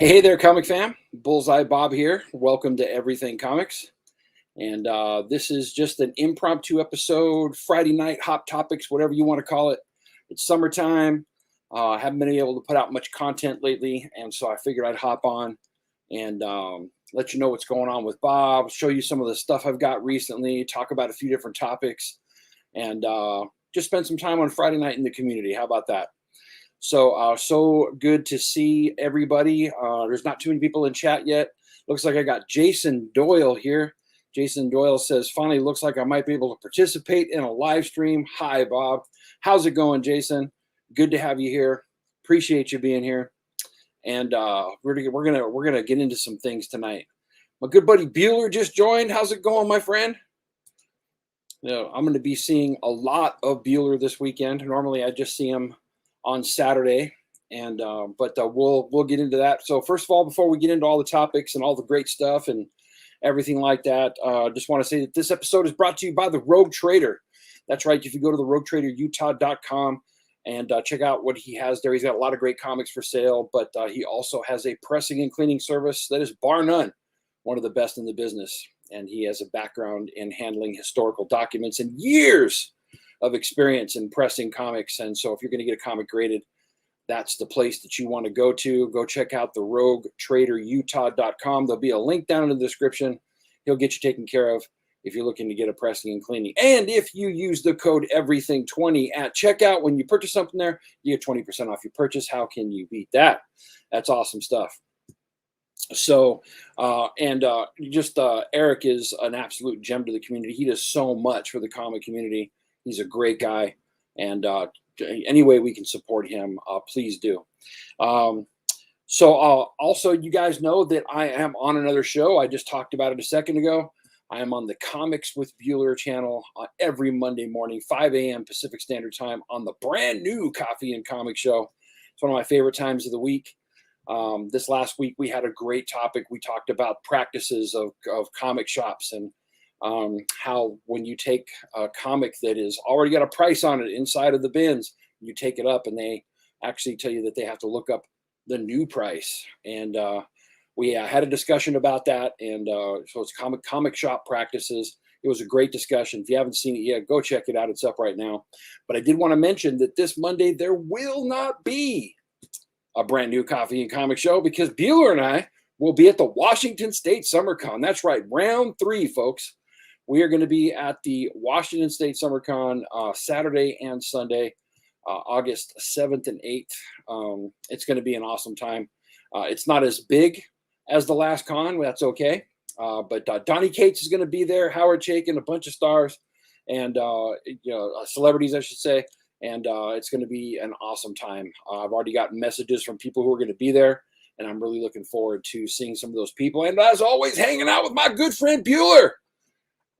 Hey there, comic fam. Bullseye Bob here. Welcome to Everything Comics. And this is just an impromptu episode, Friday night, hot topics, whatever you want to call it. It's summertime. I haven't been able to put out much content lately. And so I figured I'd hop on and let you know what's going on with Bob, show you some of the stuff I've got recently, talk about a few different topics, and just spend some time on Friday night in the community. How about that? So good to see everybody. There's not too many people in chat yet. Looks like I got Jason Doyle here. Jason Doyle says, finally looks like I might be able to participate in a live stream. Hi, Bob. How's it going, Jason? Good to have you here. Appreciate you being here. And we're gonna get into some things tonight. My good buddy Bueller just joined. How's it going, my friend? I'm going to be seeing a lot of Bueller this weekend. Normally, I just see him on Saturday, and but we'll get into that. So first of all, before we get into all the topics and all the great stuff and everything like that, just want to say that this episode is brought to you by the Rogue Trader. That's right. If you go to the roguetraderutah.com and check out what he has there, he's got a lot of great comics for sale, but he also has a pressing and cleaning service that is bar none one of the best in the business. And he has a background in handling historical documents and years of experience in pressing comics. And so if you're going to get a comic graded, that's the place that you want to go to. Go check out the roguetraderutah.com. There'll be a link down in the description. He'll get you taken care of if you're looking to get a pressing and cleaning. And if you use the code everything20 at checkout, when you purchase something there, you get 20% off your purchase. How can you beat that? That's awesome stuff. So, Eric is an absolute gem to the community. He does so much for the comic community. He's a great guy, and any way we can support him, please do. Also, you guys know that I am on another show. I just talked about it a second ago. I am on the Comics with Bueller channel every Monday morning, 5 a.m. Pacific Standard Time on the brand new Coffee and Comic Show. It's one of my favorite times of the week. This last week, we had a great topic. We talked about practices of comic shops and how when you take a comic that is already got a price on it inside of the bins, you take it up and they actually tell you that they have to look up the new price. And we had a discussion about that. And so it's comic shop practices. It was a great discussion. If you haven't seen it yet, go check it out. It's up right now. But I did want to mention that this Monday, there will not be a brand new Coffee and Comic Show because Bueller and I will be at the Washington State SummerCon. That's right, round 3, folks. We are going to be at the Washington State SummerCon Saturday and Sunday, August 7th and 8th. It's going to be an awesome time. It's not as big as the last con. That's okay. But Donnie Cates is going to be there, Howard Chaykin, a bunch of stars, and celebrities, I should say. And it's going to be an awesome time. I've already gotten messages from people who are going to be there, and I'm really looking forward to seeing some of those people. And as always, hanging out with my good friend Bueller,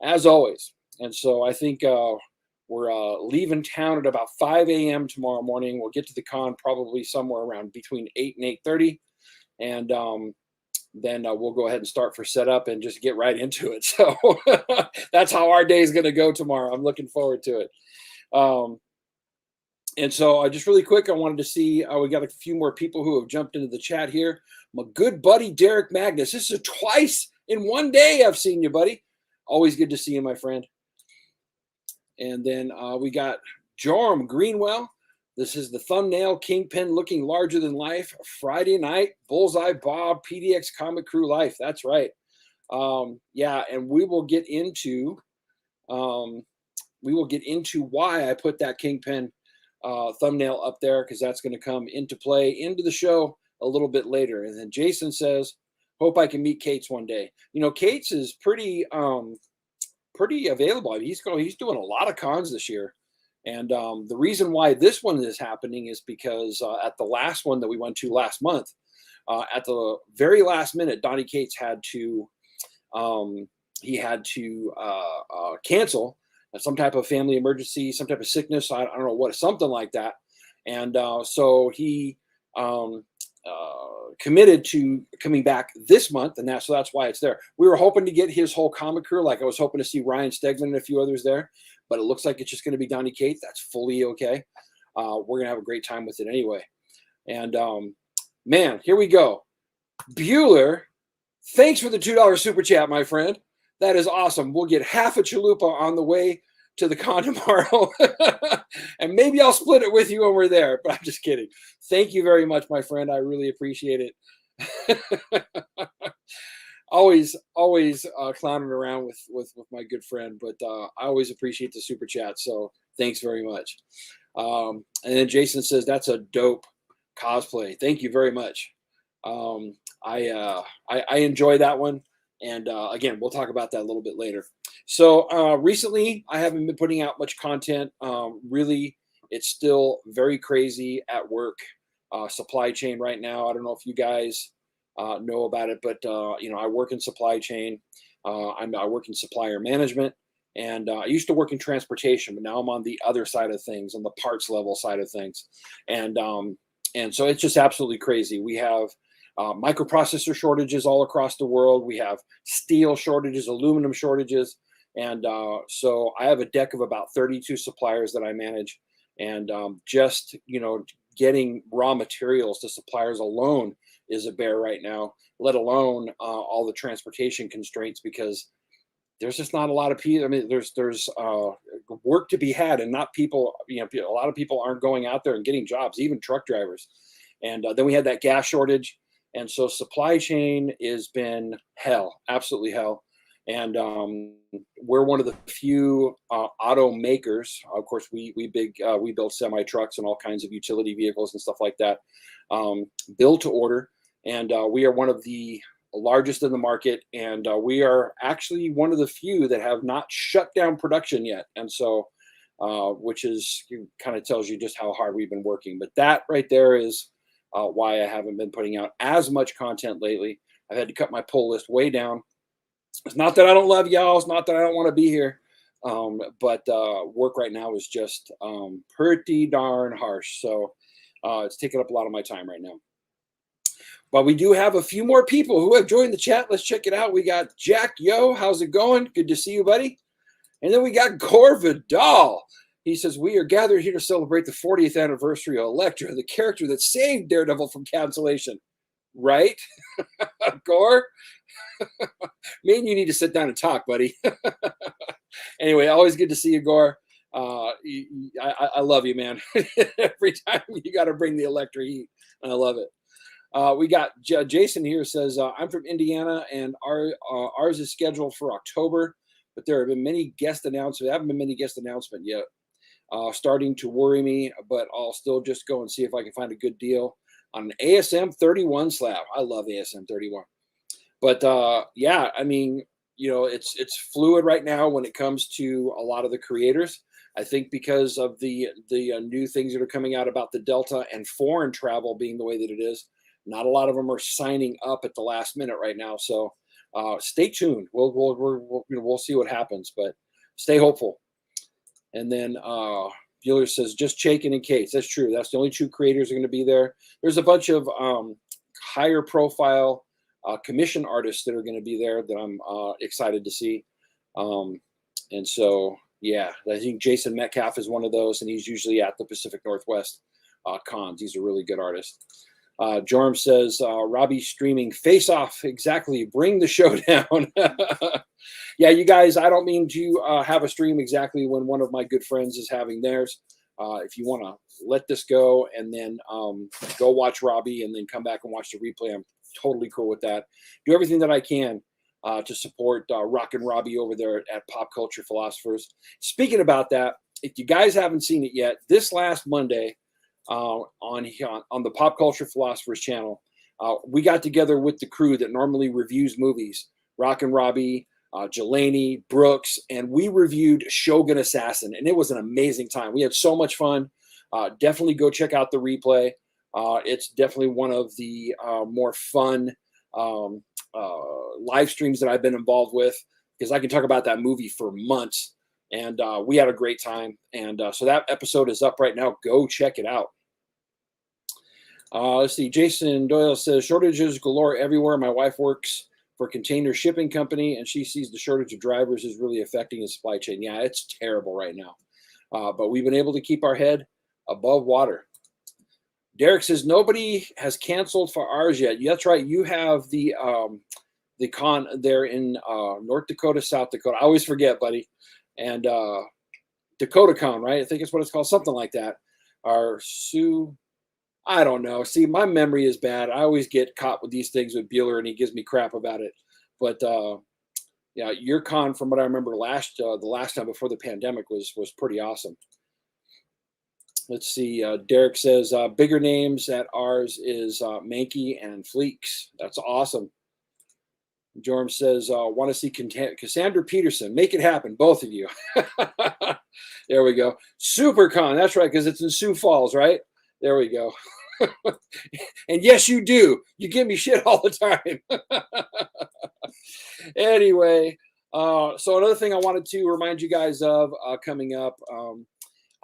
as always. And so I think we're leaving town at about 5 a.m. tomorrow morning. We'll get to the con probably somewhere around between 8 and 8:30. And then we'll go ahead and start for setup and just get right into it. So that's how our day is going to go tomorrow. I'm looking forward to it. And so just really quick, I wanted to see, we got a few more people who have jumped into the chat here. My good buddy, Derek Magnus. This is twice in one day I've seen you, buddy. Always good to see you, my friend. And then we got Jorm Greenwell. This is the thumbnail, Kingpin looking larger than life. Friday night, Bullseye Bob, PDX Comic Crew Life. That's right. Yeah, and we will get into why I put that Kingpin thumbnail up there, because that's going to come into play into the show a little bit later. And then Jason says, hope I can meet Cates one day. You know, Cates is pretty available. I mean, he's doing a lot of cons this year. And the reason why this one is happening is because at the last one that we went to last month, at the very last minute, Donnie Cates had to cancel some type of family emergency, some type of sickness. I don't know what, something like that. And so he committed to coming back this month, and so that's why it's there. We were hoping to get his whole comic crew. Like I was hoping to see Ryan Stegman and a few others there, but it looks like it's just going to be Donnie Cates. That's fully okay. We're going to have a great time with it anyway. And man, here we go. Bueller, thanks for the $2 super chat, my friend. That is awesome. We'll get half a chalupa on the way to the con tomorrow. And maybe I'll split it with you when we're there, but I'm just kidding. Thank you very much, my friend. I really appreciate it. always clowning around with my good friend, but I always appreciate the super chat. So thanks very much. And then Jason says, that's a dope cosplay. Thank you very much. I enjoy that one. And again, we'll talk about that a little bit later. So recently, I haven't been putting out much content. Really, it's still very crazy at work. Supply chain right now. I don't know if you guys know about it, but I work in supply chain. I work in supplier management, and I used to work in transportation, but now I'm on the other side of things, on the parts level side of things, and so it's just absolutely crazy. We have microprocessor shortages all across the world. We have steel shortages, aluminum shortages. And so I have a deck of about 32 suppliers that I manage. And just, getting raw materials to suppliers alone is a bear right now, let alone all the transportation constraints, because there's just not a lot of people. I mean, there's work to be had, and not people, a lot of people aren't going out there and getting jobs, even truck drivers. And then we had that gas shortage. And so supply chain has been hell, absolutely hell. And we're one of the few automakers. Of course, we build semi trucks and all kinds of utility vehicles and stuff like that, build to order. And we are one of the largest in the market. And we are actually one of the few that have not shut down production yet. And so, which is kind of tells you just how hard we've been working. But that right there is why I haven't been putting out as much content lately. I've had to cut my pull list way down. It's not that I don't love y'all. It's not that I don't want to be here. But work right now is just pretty darn harsh. So it's taking up a lot of my time right now. But we do have a few more people who have joined the chat. Let's check it out. We got Jack Yo. How's it going? Good to see you, buddy. And then we got Gore Vidal. He says, we are gathered here to celebrate the 40th anniversary of Elektra, the character that saved Daredevil from cancellation. Right? Gore? Me and you need to sit down and talk, buddy. Anyway, always good to see you, Gore. I love you, man. Every time you got to bring the Elektra heat. I love it. We got Jason here says, I'm from Indiana, and ours is scheduled for October, but there have been many guest announcements. There haven't been many guest announcements yet. Starting to worry me, but I'll still just go and see if I can find a good deal on an ASM 31 slab. I love ASM 31. But yeah, I mean, it's fluid right now when it comes to a lot of the creators. I think because of the new things that are coming out about the Delta and foreign travel being the way that it is, not a lot of them are signing up at the last minute right now. So stay tuned. We'll see what happens, but stay hopeful. And then Bueller says, just Chaikin and Cates. That's true. That's the only two creators are going to be there. There's a bunch of higher profile commission artists that are going to be there that I'm excited to see. And so, yeah, I think Jason Metcalf is one of those, and he's usually at the Pacific Northwest cons. He's a really good artist. Jorm says, Robbie streaming Face Off. Exactly. Bring the show down. Yeah, you guys, I don't mean to have a stream exactly when one of my good friends is having theirs. If you want to let this go and then go watch Robbie and then come back and watch the replay, I'm totally cool with that. Do everything that I can to support Rockin' Robbie over there at Pop Culture Philosophers. Speaking about that, if you guys haven't seen it yet, this last Monday on the Pop Culture Philosophers channel, we got together with the crew that normally reviews movies, Rockin' Robbie, Jelani, Brooks, and we reviewed Shogun Assassin, and it was an amazing time. We had so much fun. Definitely go check out the replay. It's definitely one of the more fun live streams that I've been involved with, because I can talk about that movie for months, and we had a great time. And so that episode is up right now. Go check it out. Let's see. Jason Doyle says, shortages galore everywhere. My wife works for a container shipping company, and she sees the shortage of drivers is really affecting the supply chain. Yeah, it's terrible right now. But we've been able to keep our head above water. Derek says nobody has canceled for ours yet. That's right. You have the con there in North Dakota, South Dakota. I always forget, buddy. And Dakota Con, right? I think it's what it's called, something like that. Or Sioux. I don't know. See, my memory is bad. I always get caught with these things with Bueller, and he gives me crap about it. But yeah, your con, from what I remember the last time before the pandemic, was pretty awesome. Let's see. Derek says bigger names at ours is Mankey and Fleeks. That's awesome. Jorm says want to see Cassandra Peterson. Make it happen, both of you. There we go. SuperCon. That's right, because it's in Sioux Falls, right? There we go. And yes, you do. You give me shit all the time. Anyway, so another thing I wanted to remind you guys of coming up.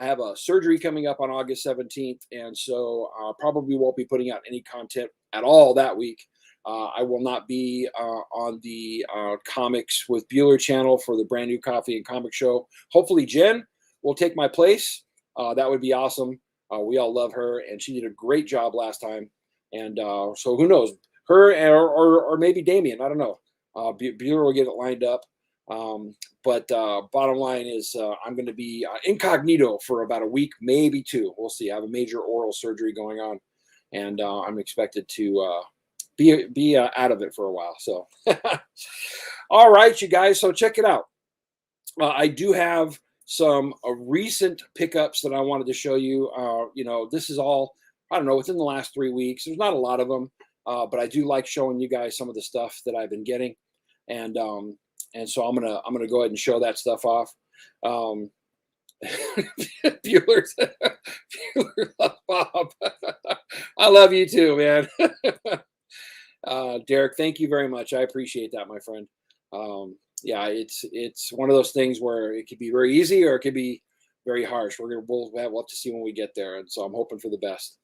I have a surgery coming up on August 17th, and so probably won't be putting out any content at all that week. I will not be on the Comics with Bueller channel for the brand new Coffee and Comic Show. Hopefully Jen will take my place. That would be awesome. We all love her, and she did a great job last time. And so who knows? Her or maybe Damien. I don't know. Bueller will get it lined up. But bottom line is I'm going to be incognito for about a week, maybe two. We'll see. I have a major oral surgery going on, and I'm expected to be out of it for a while. So, all right, you guys. So check it out. I do have some recent pickups that I wanted to show you. This is all, I don't know, within the last 3 weeks. There's not a lot of them, but I do like showing you guys some of the stuff that I've been getting. And so I'm gonna go ahead and show that stuff off. Bueller loves Bob. I love you too, man. Derek, thank you very much. I appreciate that, my friend. Yeah, it's one of those things where it could be very easy or it could be very harsh. We'll have to see when we get there, and so I'm hoping for the best.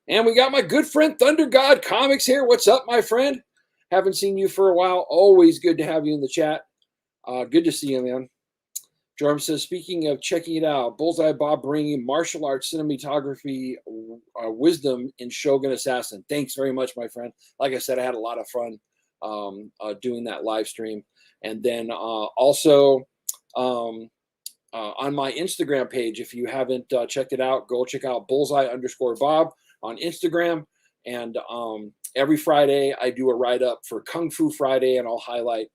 And we got my good friend Thunder God Comics here. What's up, my friend? Haven't seen you for a while. Always good to have you in the chat. Good to see you, man. Jorm says, speaking of checking it out, Bullseye Bob bringing martial arts cinematography wisdom in Shogun Assassin. Thanks very much, my friend. Like I said, I had a lot of fun doing that live stream. And then also on my Instagram page, if you haven't checked it out, go check out Bullseye_Bob on Instagram. And every Friday, I do a write-up for Kung Fu Friday, and I'll highlight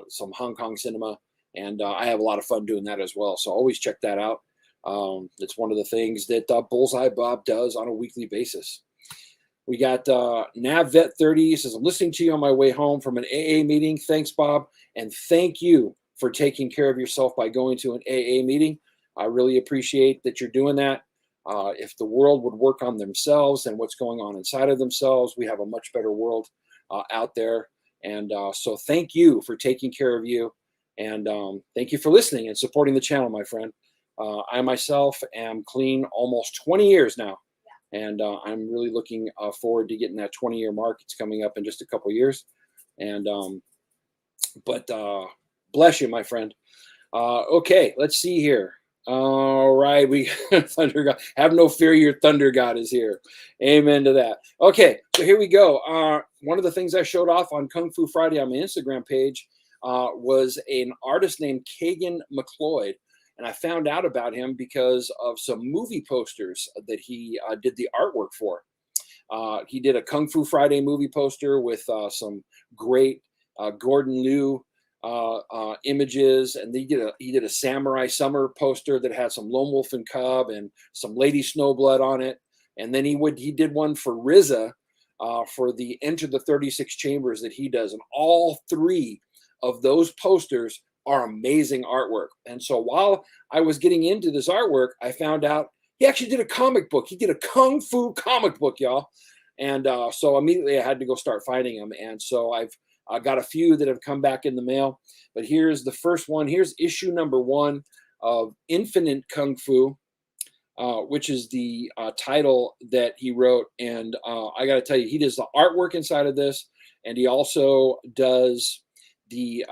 some Hong Kong cinema. And I have a lot of fun doing that as well. So always check that out. It's one of the things that Bullseye Bob does on a weekly basis. We got NavVet30 says, I'm listening to you on my way home from an AA meeting. Thanks, Bob. And thank you for taking care of yourself by going to an AA meeting. I really appreciate that you're doing that. If the world would work on themselves and what's going on inside of themselves, we have a much better world out there. And so thank you for taking care of you. And thank you for listening and supporting the channel, my friend. I myself am clean almost 20 years now. And I'm really looking forward to getting that 20-year mark. It's coming up in just a couple years. And but bless you, my friend. Okay, let's see here. All right, we Thunder God. Have no fear, your Thunder God is here. Amen to that. Okay, so here we go. One of the things I showed off on Kung Fu Friday on my Instagram page was an artist named Kagan McLeod. And I found out about him because of some movie posters that he did the artwork for. He did a Kung Fu Friday movie poster with some great Gordon Liu images, and he did a Samurai Summer poster that had some Lone Wolf and Cub and some Lady Snowblood on it. And then he did one for RZA for the Enter the 36 Chambers that he does, and all three of those posters are amazing artwork. And so while I was getting into this artwork, I found out he actually did a comic book. He did a Kung Fu comic book, y'all. And so immediately I had to go start finding them. And so I've got a few that have come back in the mail. But here's the first one. Here's issue number 1 of Infinite Kung Fu, which is the title that he wrote. And I got to tell you, he does the artwork inside of this. And he also does the...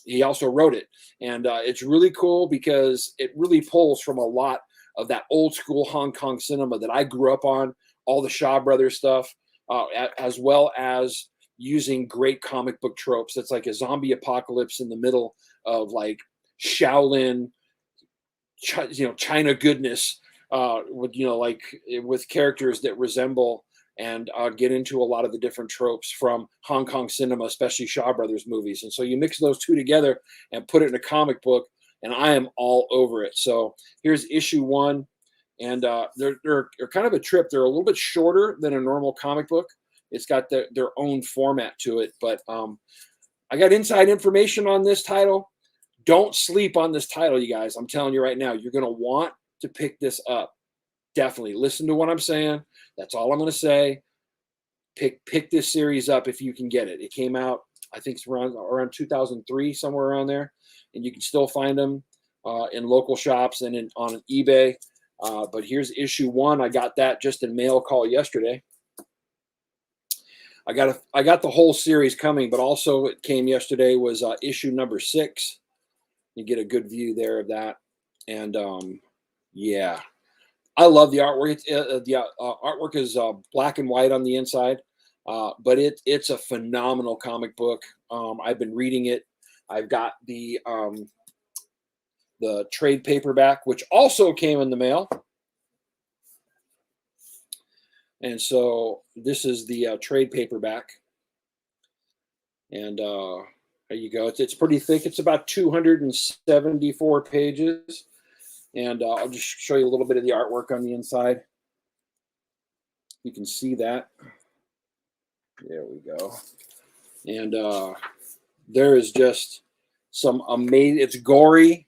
he also wrote it, and it's really cool because it really pulls from a lot of that old school Hong Kong cinema that I grew up on, all the Shaw Brothers stuff, as well as using great comic book tropes. It's like a zombie apocalypse in the middle of like Shaolin, China goodness, with like with characters that resemble and get into a lot of the different tropes from Hong Kong cinema, especially Shaw Brothers movies. And so you mix those two together and put it in a comic book, and I am all over it. So here's issue 1, and they're kind of a trip. They're a little bit shorter than a normal comic book. It's got their own format to it, but I got inside information on this title. Don't sleep on this title, you guys. I'm telling you right now, you're going to want to pick this up. Definitely listen to what I'm saying. That's all I'm going to say. Pick this series up if you can get it. It came out, I think, it's around 2003, somewhere around there, and you can still find them in local shops and on eBay. But here's issue 1. I got that just in mail call yesterday. I got the whole series coming, but also it came yesterday was issue number 6. You get a good view there of that, and yeah, I love the artwork. The artwork is black and white on the inside, but it's a phenomenal comic book. I've been reading it. I've got the trade paperback, which also came in the mail, and so this is the trade paperback, and there you go. It's pretty thick. It's about 274 pages. And I'll just show you a little bit of the artwork on the inside. You can see that. There we go. And there is just some amazing, it's gory.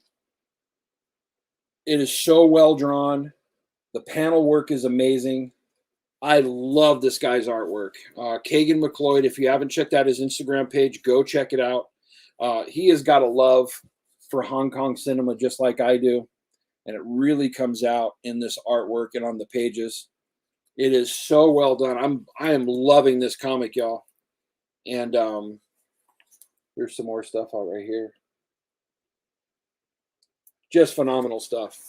It is so well drawn. The panel work is amazing. I love this guy's artwork. Kagan McLeod, if you haven't checked out his Instagram page, go check it out. He has got a love for Hong Kong cinema just like I do. And it really comes out in this artwork and on the pages. It is so well done. I am loving this comic, y'all. And here's some more stuff out right here. Just phenomenal stuff.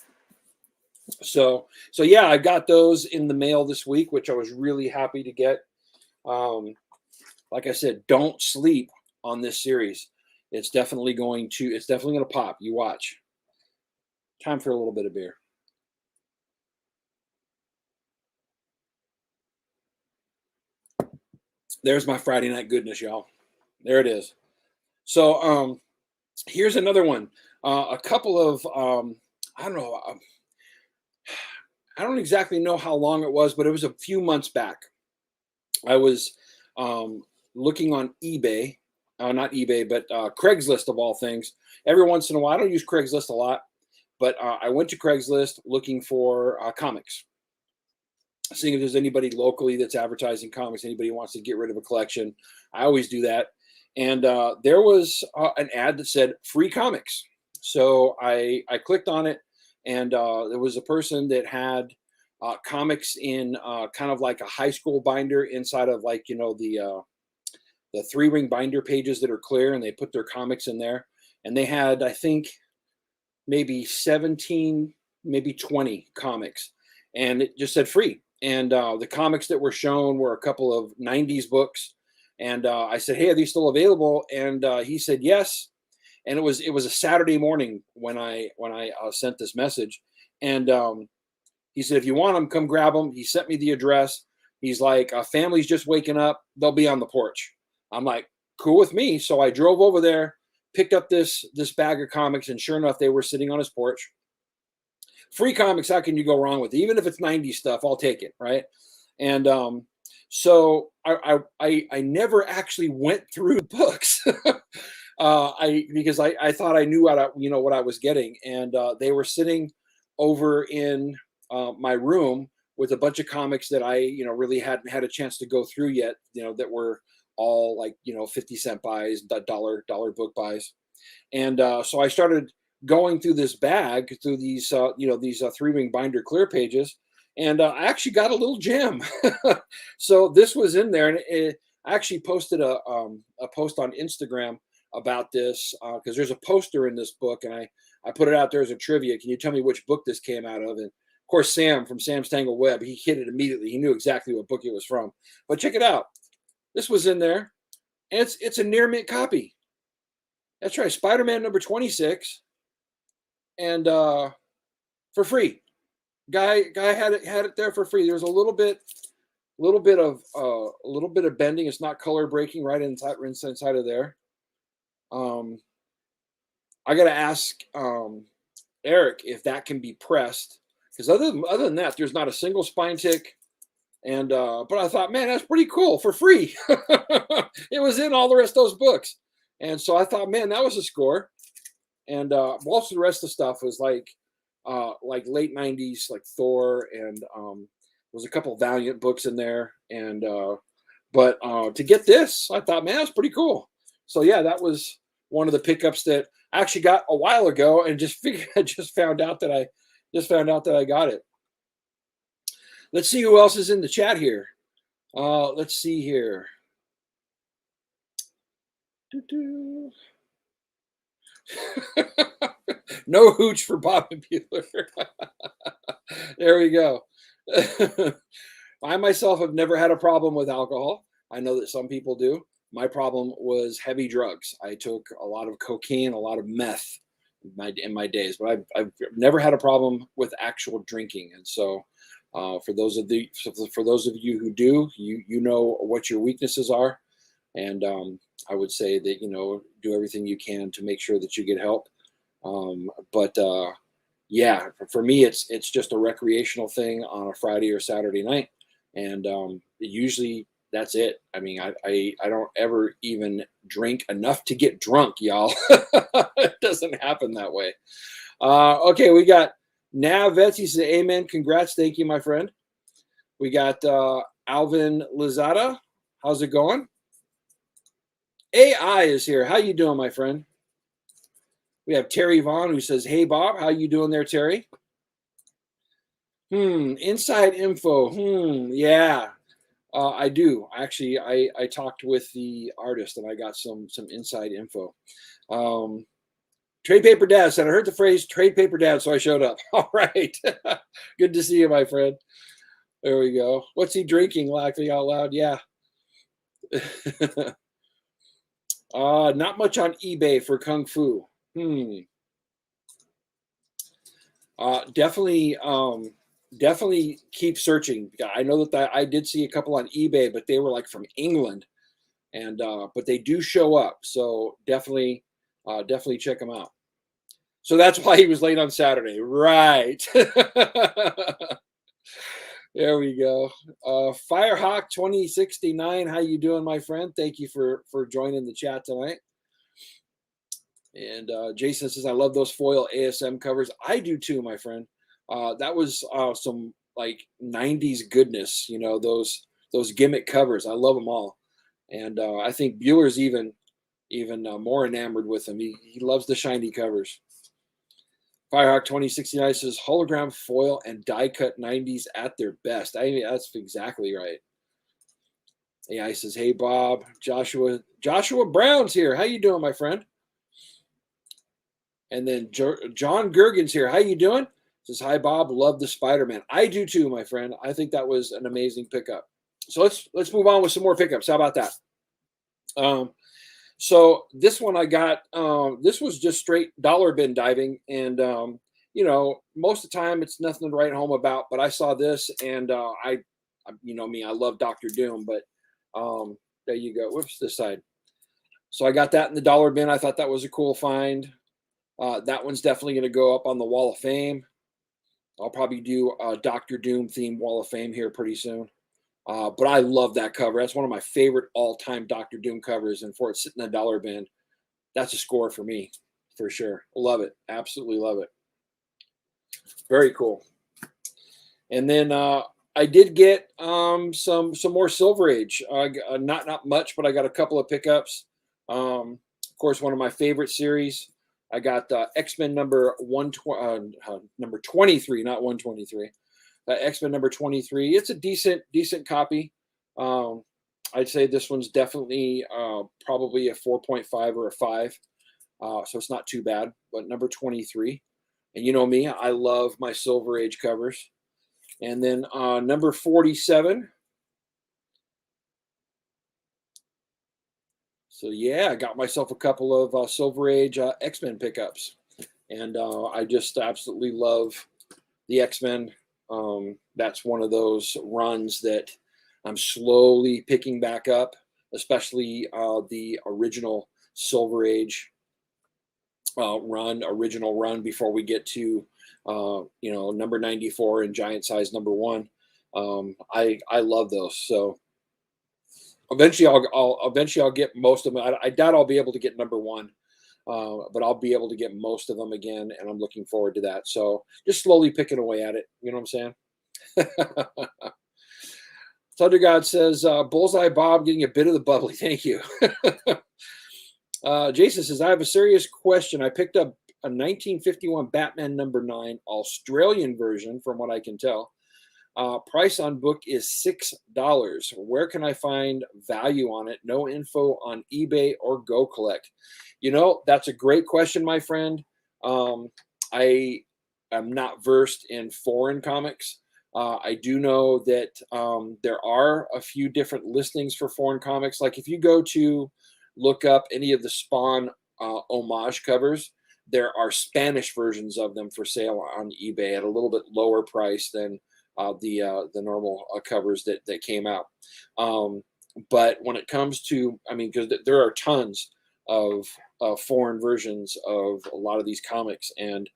So yeah, I got those in the mail this week, which I was really happy to get. Like I said, don't sleep on this series. It's definitely going to pop. You watch. Time for a little bit of beer. There's my Friday night goodness, y'all. There it is. So here's another one. A couple of I don't know. I don't exactly know how long it was, but it was a few months back. I was looking on eBay, not eBay, but Craigslist of all things. Every once in a while, I don't use Craigslist a lot. But I went to Craigslist looking for comics, seeing if there's anybody locally that's advertising comics, anybody who wants to get rid of a collection. I always do that. And there was an ad that said free comics. So I clicked on it, and there was a person that had comics in kind of like a high school binder inside of like, the 3-ring binder pages that are clear, and they put their comics in there. And they had, I think, maybe 17, maybe 20 comics, and it just said free. And the comics that were shown were a couple of 90s books. And I said, hey, are these still available? And he said yes. And it was a Saturday morning when I sent this message. And he said, if you want them, come grab them. He sent me the address. He's like, family's just waking up. They'll be on the porch. I'm like, cool with me. So I drove over there, picked up this bag of comics, and sure enough, they were sitting on his porch. Free comics, how can you go wrong with it? Even if it's 90s stuff, I'll take it, right? And so I never actually went through the books because I thought I knew what I was getting, and they were sitting over in my room with a bunch of comics that I really hadn't had a chance to go through yet, that were all like 50-cent buys, dollar book buys. And so I started going through this bag, through these 3-ring binder clear pages, and I actually got a little gem. So this was in there, and I actually posted a post on Instagram about this because there's a poster in this book, and I put it out there as a trivia. Can you tell me which book this came out of? And course, Sam from Sam's Tangled Web, he hit it immediately. He knew exactly what book it was from. But check it out. This was in there, and it's a near mint copy. That's right, Spider-Man number 26, and for free. Guy had it there for free. There's a little bit of bending. It's not color breaking right inside of there. I gotta ask Eric if that can be pressed, because other than that, there's not a single spine tick. And but I thought, man, that's pretty cool for free. It was in all the rest of those books, and so I thought, man, that was a score. And most of the rest of the stuff was like late '90s, like Thor, and there was a couple Valiant books in there. And but to get this, I thought, man, that's pretty cool. So yeah, that was one of the pickups that I actually got a while ago, and I just found out that I got it. Let's see who else is in the chat here. Let's see here. No hooch for Bob and Bueller. There we go. I myself have never had a problem with alcohol. I know that some people do. My problem was heavy drugs. I took a lot of cocaine, a lot of meth in my days, but I've never had a problem with actual drinking. And so for those of you who do, you know what your weaknesses are. And I would say that, do everything you can to make sure that you get help. But yeah, for me, it's just a recreational thing on a Friday or Saturday night. And usually that's it. I mean, I don't ever even drink enough to get drunk, y'all. It doesn't happen that way. Okay, we got Nav Betsy says, amen. Congrats. Thank you, my friend. We got Alvin Lizada. How's it going? AI is here. How you doing, my friend? We have Terry Vaughn who says, hey, Bob. How you doing there, Terry? Inside info. Yeah. I do. Actually, I talked with the artist and I got some inside info. Trade Paper Dad said, I heard the phrase trade paper dad, so I showed up. All right. Good to see you, my friend. There we go. What's he drinking, laughing out loud? Yeah. Not much on eBay for Kung Fu. Definitely keep searching. I know that I did see a couple on eBay, but they were like from England, and but they do show up. So definitely check them out. So that's why he was late on Saturday, right? There we go. Firehawk 2069, how you doing, my friend? Thank you for joining the chat tonight. And Jason says, I love those foil ASM covers. I do too, my friend. That was some like 90s goodness, those gimmick covers. I love them all. And I think Bueller's even more enamored with them. He loves the shiny covers. Firehawk 2069 says hologram foil and die cut 90s at their best. I mean, that's exactly right. AI says, hey, Bob. Joshua Brown's here. How you doing, my friend? And then John Gergen's here. How you doing? Says, hi, Bob. Love the Spider-Man. I do too, my friend. I think that was an amazing pickup. So let's move on with some more pickups. How about that? So this one I got, this was just straight dollar bin diving. And, most of the time it's nothing to write home about, but I saw this and I love Dr. Doom, but there you go. Whoops, this side. So I got that in the dollar bin. I thought that was a cool find. That one's definitely going to go up on the Wall of Fame. I'll probably do a Dr. Doom themed Wall of Fame here pretty soon. But I love that cover. That's one of my favorite all-time Dr. Doom covers. And for it sitting in the dollar bin, that's a score for me, for sure. Love it. Absolutely love it. Very cool. And then I did get some more Silver Age. Not much, but I got a couple of pickups. Of course, one of my favorite series. I got X-Men number 23, not 123. X-Men number 23. It's a decent copy. I'd say this one's definitely probably a 4.5 or a 5. So it's not too bad, but number 23. And you know me, I love my Silver Age covers. And then number 47. So yeah, I got myself a couple of Silver Age X-Men pickups, and I just absolutely love the X-Men. That's one of those runs that I'm slowly picking back up, especially the original Silver Age original run before we get to number 94 and Giant Size number 1. I love those. So eventually I'll get most of them. I doubt I'll be able to get number 1. But I'll be able to get most of them again, and I'm looking forward to that. So just slowly picking away at it. You know what I'm saying? Thunder God says, Bullseye Bob getting a bit of the bubbly. Thank you. Jason says, I have a serious question. I picked up a 1951 Batman number 9 Australian version, from what I can tell. Price on book is $6. Where can I find value on it? No info on eBay or Go Collect. That's a great question, my friend. I am not versed in foreign comics. I do know that there are a few different listings for foreign comics. Like if you go to look up any of the Spawn homage covers, there are Spanish versions of them for sale on eBay at a little bit lower price than the normal covers that came out. But when it comes to, because there are tons of foreign versions of a lot of these comics, and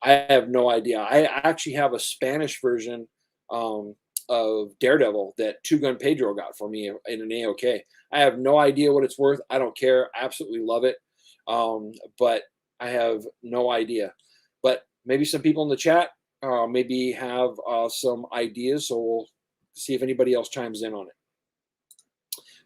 I have no idea. I actually have a Spanish version of Daredevil that Two Gun Pedro got for me in an AOK. I have no idea what it's worth. I don't care. I absolutely love it. But I have no idea. But maybe some people in the chat maybe have some ideas, so we'll see if anybody else chimes in on it.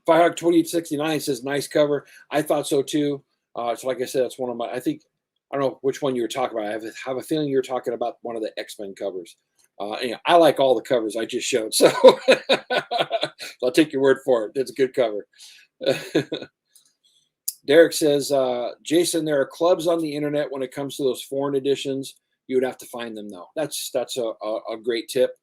Firehawk 2869 says, nice cover. I thought so too. So like I said, it's one of my, I don't know which one you were talking about. I have a feeling you're talking about one of the X-Men covers. I like all the covers I just showed, so I'll take your word for it. It's a good cover. Derek says, Jason, there are clubs on the internet when it comes to those foreign editions. You would have to find them, though. That's a great tip.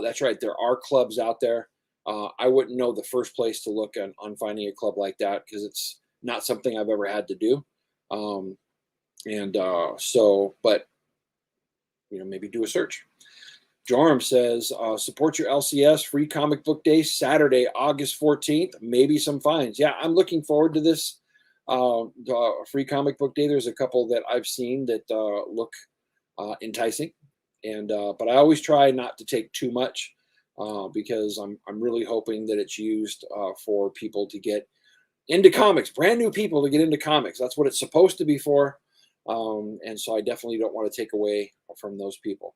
That's right. There are clubs out there. I wouldn't know the first place to look on finding a club like that because it's not something I've ever had to do. But maybe do a search. Joram says, support your LCS free comic book day, Saturday, August 14th. Maybe some finds. Yeah, I'm looking forward to this free comic book day. There's a couple that I've seen that look enticing, but I always try not to take too much because I'm really hoping that it's used for people to get into comics, brand new people to get into comics. That's what it's supposed to be for. And so I definitely don't want to take away from those people.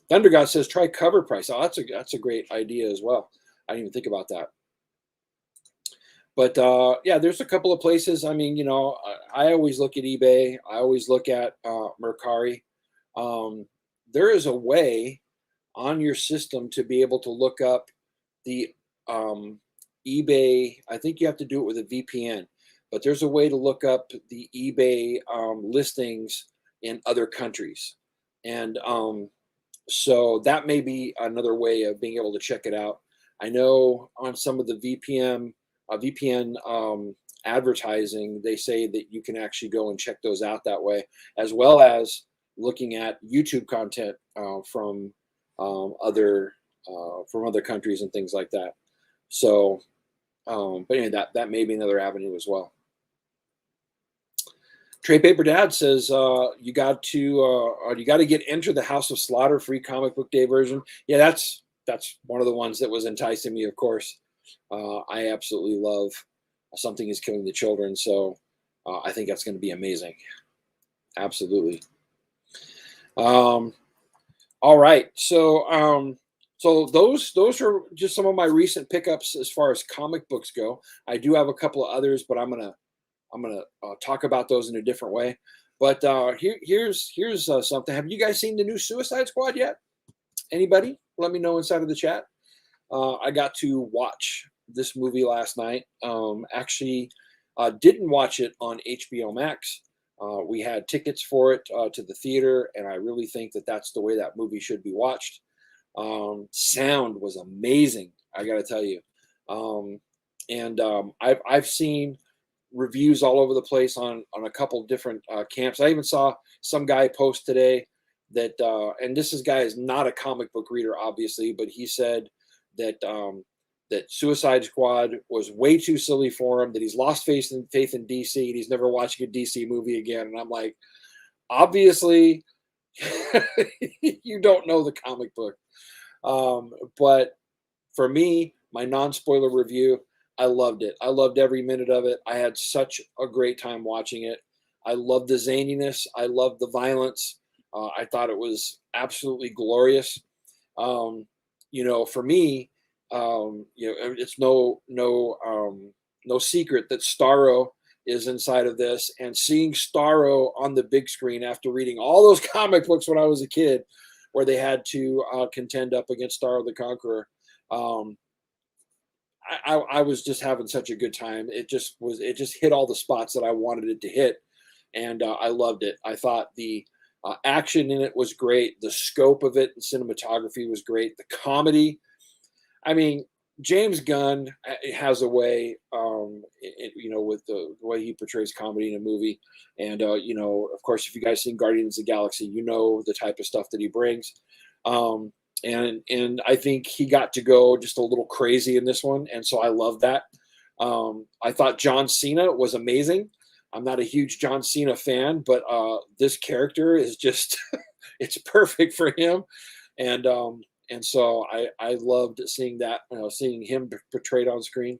Thunder God says, try cover price. Oh, that's a great idea as well. I didn't even think about that. But yeah, there's a couple of places. I always look at eBay. I always look at Mercari. There is a way on your system to be able to look up the eBay. I think you have to do it with a VPN, but there's a way to look up the eBay listings in other countries. And so that may be another way of being able to check it out. I know on some of the VPN advertising, they say that you can actually go and check those out that way, as well as looking at YouTube content from other countries and things like that. So, but anyway, that may be another avenue as well. Trey Paper Dad says you got to get Enter the House of Slaughter free comic book day version. Yeah, that's one of the ones that was enticing me. Of course, I absolutely love Something Is Killing the Children, so I think that's going to be amazing. Absolutely. All right, so those are just some of my recent pickups as far as comic books go. I do have a couple of others, but I'm gonna talk about those in a different way. But here's something. Have you guys seen the new Suicide Squad yet? Anybody? Let me know inside of the chat. I got to watch this movie last night. Actually, didn't watch it on HBO Max. We had tickets for it to the theater, and I really think that that's the way that movie should be watched. Sound was amazing, I got to tell you. I've seen reviews all over the place on a couple different camps. I even saw some guy post today that, and this guy is not a comic book reader, obviously, but he said that that Suicide Squad was way too silly for him, that he's lost faith in DC, and he's never watching a DC movie again. And I'm like, obviously, you don't know the comic book. But for me, my non-spoiler review, I loved it. I loved every minute of it. I had such a great time watching it. I loved the zaniness. I loved the violence. I thought it was absolutely glorious. For me, it's no secret that Starro is inside of this, and seeing Starro on the big screen after reading all those comic books when I was a kid, where they had to contend up against Starro the Conqueror. I was just having such a good time. It just hit all the spots that I wanted it to hit, and I loved it. I thought the action in it was great. The scope of it and cinematography was great. The comedy, I mean, James Gunn has a way, with the way he portrays comedy in a movie. And, of course, if you guys seen Guardians of the Galaxy, you know the type of stuff that he brings. And I think he got to go just a little crazy in this one. And so I love that. I thought John Cena was amazing. I'm not a huge John Cena fan, but this character is just, it's perfect for him. And so I loved seeing that, seeing him portrayed on screen.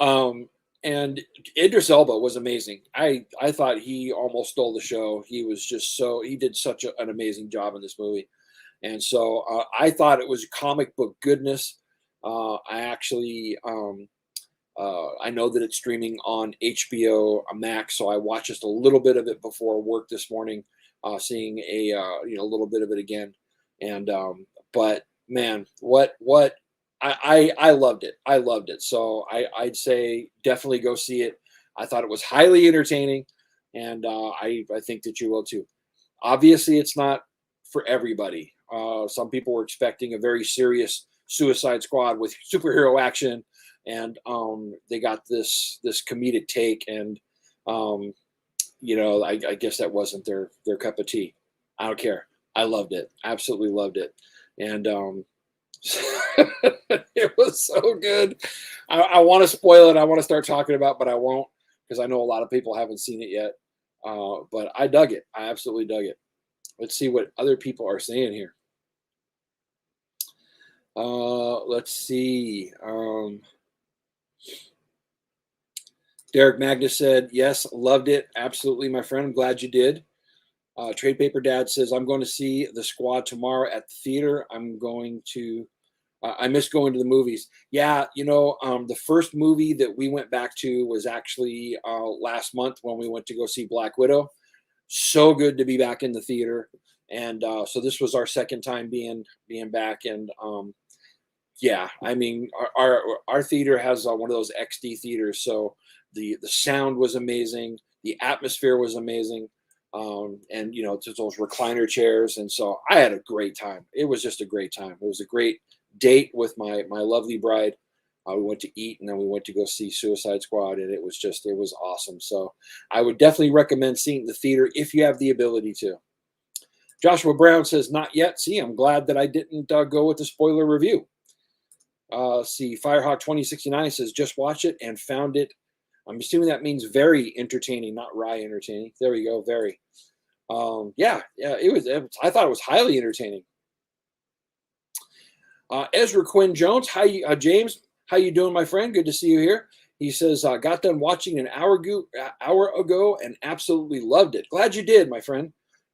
And Idris Elba was amazing. I thought he almost stole the show. He was just he did such an amazing job in this movie. And so I thought it was comic book goodness. I actually, I know that it's streaming on HBO Max, so I watched just a little bit of it before work this morning, seeing a little bit of it again. And but man, what I loved it. I loved it. So I'd say definitely go see it. I thought it was highly entertaining, and I think that you will too. Obviously, it's not for everybody. Some people were expecting a very serious Suicide Squad with superhero action, and they got this comedic take, and I guess that wasn't their cup of tea. I don't care. I loved it. Absolutely loved it. And it was so good. I want to spoil it. I want to start talking about, but I won't, because I know a lot of people haven't seen it yet. But I dug it. I absolutely dug it. Let's see what other people are saying here. Let's see. Derek Magnus said, yes, loved it. Absolutely, my friend. I'm glad you did. Trade Paper Dad says, I'm going to see The Squad tomorrow at the theater. I miss going to the movies. Yeah, the first movie that we went back to was actually last month when we went to go see Black Widow. So good to be back in the theater. And so this was our second time being back. And yeah, I mean, our theater has one of those XD theaters. So the sound was amazing. The atmosphere was amazing. And just those recliner chairs. And so I had a great time. It was just a great time. It was a great date with my lovely bride. We went to eat, and then we went to go see Suicide Squad, and it was awesome. So I would definitely recommend seeing the theater if you have the ability to. Joshua Brown says, not yet. See, I'm glad that I didn't go with the spoiler review. See, Firehawk 2069 says, just watch it and found it. I'm assuming that means very entertaining, not wry entertaining. There we go, very. Yeah, it was. I thought it was highly entertaining. Ezra Quinn Jones, James, how you doing, my friend? Good to see you here. He says, got done watching an hour ago and absolutely loved it. Glad you did, my friend.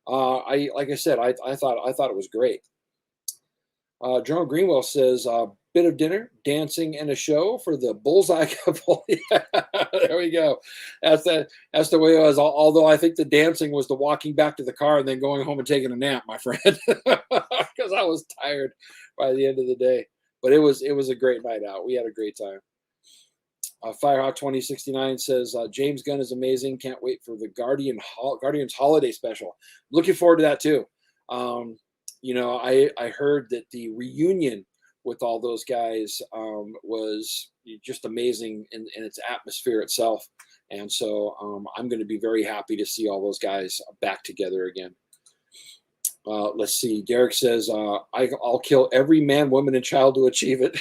Like I said, I thought it was great. Jerome Greenwell says, bit of dinner, dancing, and a show for the Bullseye couple. Yeah, there we go. That's the way it was. Although I think the dancing was the walking back to the car and then going home and taking a nap, my friend, because I was tired by the end of the day. But it was a great night out. We had a great time. Firehawk 2069 says James Gunn is amazing. Can't wait for the Guardians holiday special. Looking forward to that too. I heard that the reunion with all those guys was just amazing in its atmosphere itself, and so I'm going to be very happy to see all those guys back together again. Let's see. Derek says I'll kill every man, woman, and child to achieve it.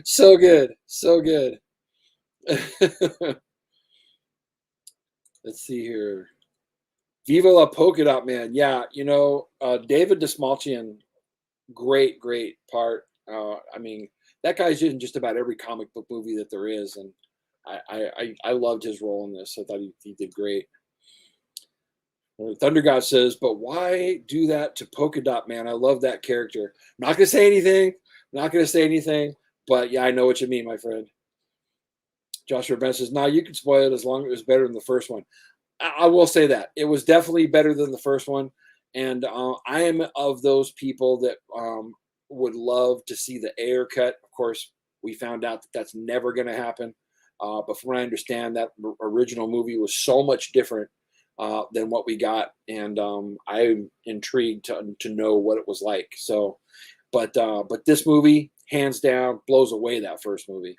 So good. So good. Let's see here. Viva la Polka Dot Man. Yeah, David Dastmalchian, great part. I mean, that guy's in just about every comic book movie that there is, and I loved his role in this. I thought he did great. Thunder God says, but why do that to Polka Dot Man? I love that character. I'm not gonna say anything. But yeah, I know what you mean, my friend. Joshua Ben says, "No, you can spoil it as long as it was better than the first one." I will say that it was definitely better than the first one, and I am of those people that would love to see the Ayer cut. Of course, we found out that that's never going to happen. But from what I understand, that original movie was so much different than what we got, and I'm intrigued to know what it was like. So, but this movie, hands down, blows away that first movie.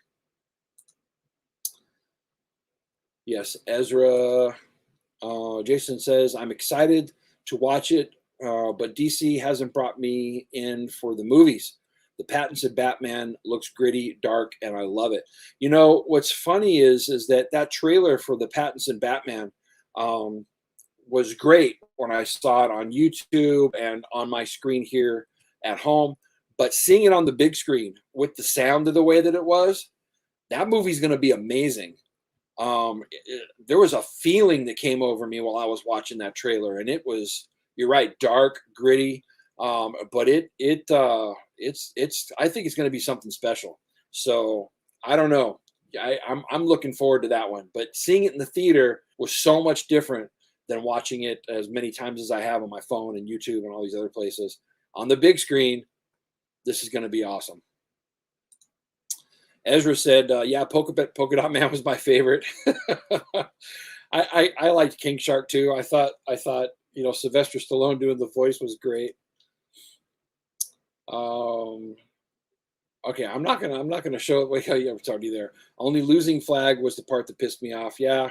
Yes, Ezra. Jason says, I'm excited to watch it, but DC hasn't brought me in for the movies. The Pattinson Batman looks gritty, dark, and I love it. What's funny is that trailer for the Pattinson Batman was great when I saw it on YouTube and on my screen here at home. But seeing it on the big screen with the sound of the way that it was, that movie's going to be amazing. There was a feeling that came over me while I was watching that trailer, and it was, you're right, dark, gritty. But it's I think it's going to be something special. So I don't know. I'm looking forward to that one. But seeing it in the theater was so much different than watching it as many times as I have on my phone and YouTube and all these other places. On the big screen, this is going to be awesome. Ezra said, yeah, Polka Dot Man was my favorite. I liked King Shark too. I thought Sylvester Stallone doing the voice was great. Okay, I'm not gonna show it. Wait, yeah, it's already there. Only Losing Flag was the part that pissed me off. Yeah,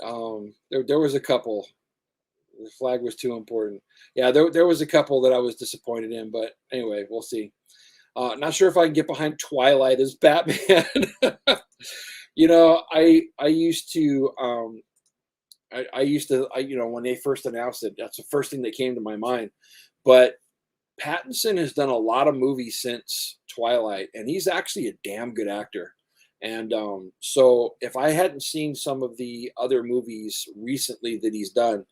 there was a couple. The flag was too important. Yeah, there was a couple that I was disappointed in, but anyway, we'll see. Not sure if I can get behind Twilight as Batman. I used to, when they first announced it, that's the first thing that came to my mind. But Pattinson has done a lot of movies since Twilight, and he's actually a damn good actor. And so if I hadn't seen some of the other movies recently that he's done,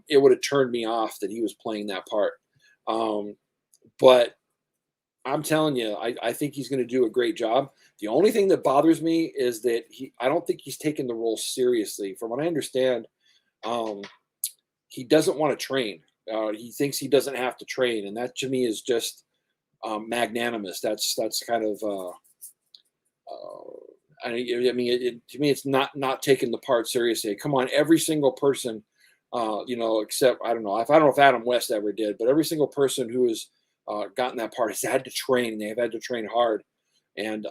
it would have turned me off that he was playing that part. But I'm telling you, I think he's going to do a great job. The only thing that bothers me is that I don't think he's taken the role seriously. From what I understand, he doesn't want to train. He thinks he doesn't have to train, and that to me is just magnanimous. That's kind of to me, it's not taking the part seriously. Come on, every single person, except I don't know if Adam West ever did, but every single person who has gotten that part has had to train. They've had to train hard, and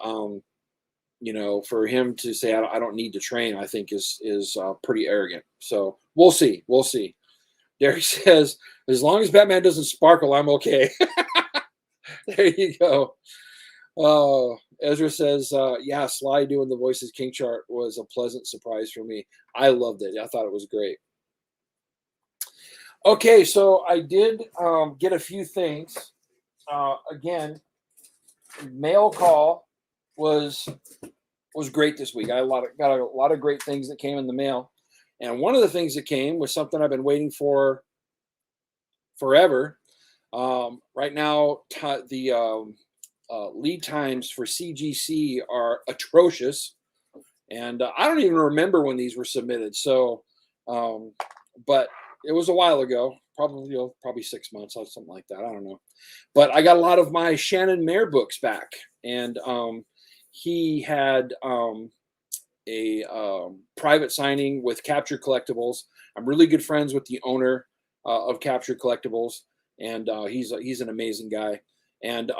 for him to say I don't need to train, I think is pretty arrogant. So we'll see. Derek says, as long as Batman doesn't sparkle, I'm okay. There you go. Ezra says, yeah, Sly doing the voices King Shark was a pleasant surprise for me. I loved it. I thought it was great. Okay, so I did get a few things. Again, mail call was great this week. I got a lot of great things that came in the mail. And one of the things that came was something I've been waiting for forever. Right now, the lead times for CGC are atrocious. And I don't even remember when these were submitted. So, but it was a while ago, probably 6 months or something like that. I don't know. But I got a lot of my Shannon Mayer books back. And he had a private signing with Capture Collectibles. I'm really good friends with the owner of Capture Collectibles, and he's an amazing guy. And